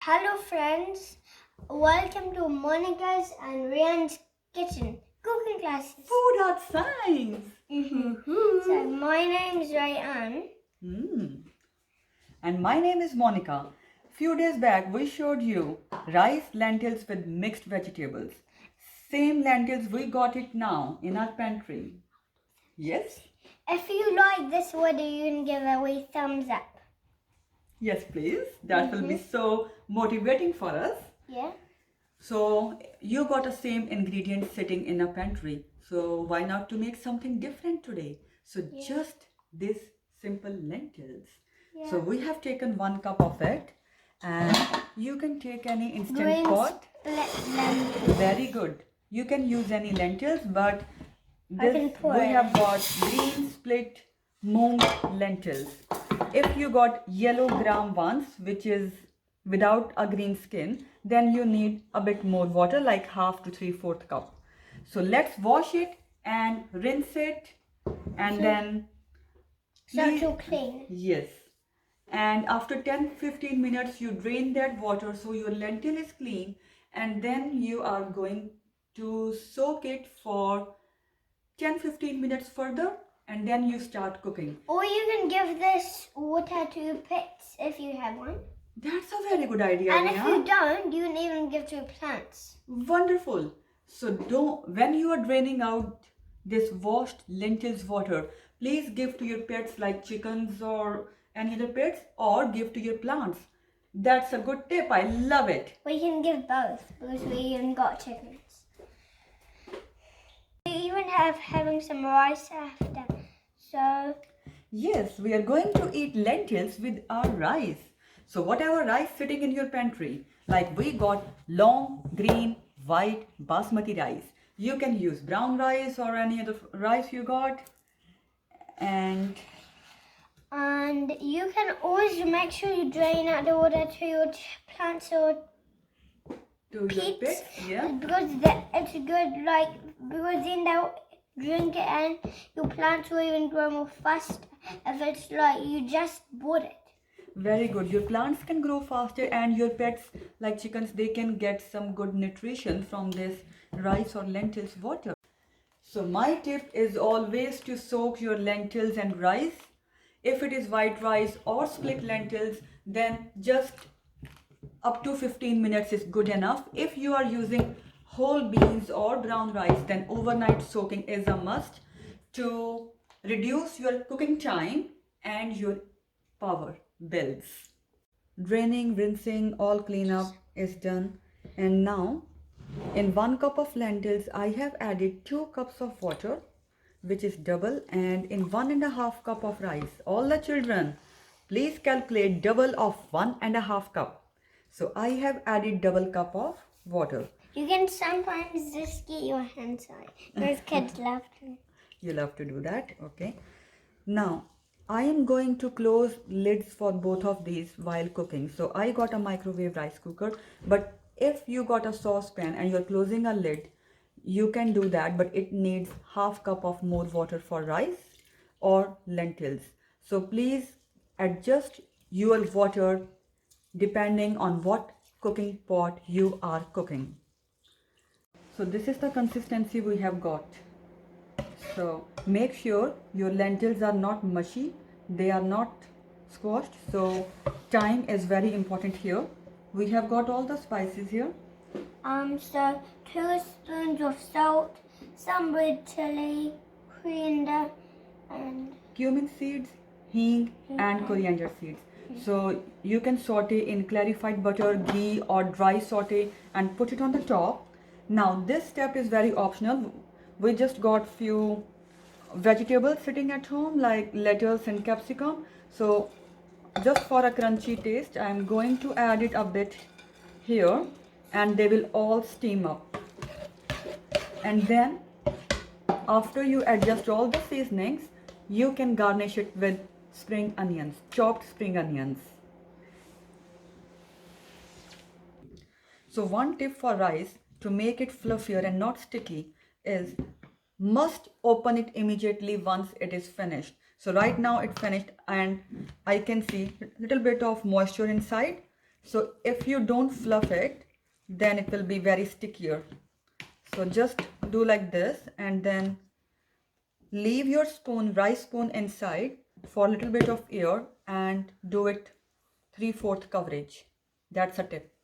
Hello friends, welcome to Monica's and Ryan's kitchen cooking classes. Food art science. So my name is Ryan. And my name is Monica. Few days back we showed you rice lentils with mixed vegetables. Same lentils we got it now in our pantry. Yes? If you like this video, you can give away thumbs up. Yes, please. That will be so motivating for us. Yeah. So you got the same ingredients sitting in a pantry. So why not to make something different today? So just this simple lentils. Yeah. So we have taken 1 cup of it, and you can take any instant pot. Very good. You can use any lentils, but this we have got green split moong lentils. If you got yellow gram ones, which is without a green skin, then you need a bit more water, like half to 3/4 cup. So let's wash it and rinse it, and then to clean. Yes. And after 10-15 minutes, you drain that water so your lentil is clean, and then you are going to soak it for 10-15 minutes further, and then you start cooking. Or you can give this water to pets if you have one. That's a very good idea. And if you don't, you can even give to plants. Wonderful. So when you are draining out this washed lentils water, please give to your pets like chickens or any other pets, or give to your plants. That's a good tip. I love it. We can give both because we even got chickens. We even having some rice after. So yes, we are going to eat lentils with our rice. So whatever rice sitting in your pantry, like we got long, green, white, basmati rice. You can use brown rice or any other rice you got. And you can always make sure you drain out the water to your plants or to your pets, yeah. Because it's good, because then they'll drink it and your plants will even grow more faster if it's like you just bought it. Very good. Your plants can grow faster, and your pets like chickens, they can get some good nutrition from this rice or lentils water. So my tip is always to soak your lentils and rice. If it is white rice or split lentils, then just up to 15 minutes is good enough. If you are using whole beans or brown rice, then overnight soaking is a must to reduce your cooking time and your power bills. Draining, rinsing, all cleanup is done. And now in 1 cup of lentils, I have added 2 cups of water, which is double, and in 1.5 cup of rice. All the children, please calculate double of 1.5 cup. So I have added double cup of water. You can sometimes just get your hands on it. Those kids love to. You love to do that, okay? Now I am going to close lids for both of these while cooking. So I got a microwave rice cooker, but if you got a saucepan and you're closing a lid, you can do that, but it needs half cup of more water for rice or lentils. So please adjust your water depending on what cooking pot you are cooking. So this is the consistency we have got. So make sure your lentils are not mushy, they are not squashed. So time is very important here. We have got all the spices here. So 2 spoons of salt, some red chilli, coriander, and cumin seeds, hing, and coriander seeds. So you can saute in clarified butter, ghee, or dry saute and put it on the top. Now this step is very optional. We just got few vegetables sitting at home like lettuce and capsicum. So just for a crunchy taste, I am going to add it a bit here, and they will all steam up. And then after you adjust all the seasonings, you can garnish it with spring onions, chopped spring onions. So one tip for rice to make it fluffier and not sticky is must open it immediately once it is finished. So right now it's finished and I can see a little bit of moisture inside. So if you don't fluff it, then it will be very stickier. So just do like this and then leave your spoon, rice spoon inside for a little bit of air and do it 3/4 coverage. That's a tip.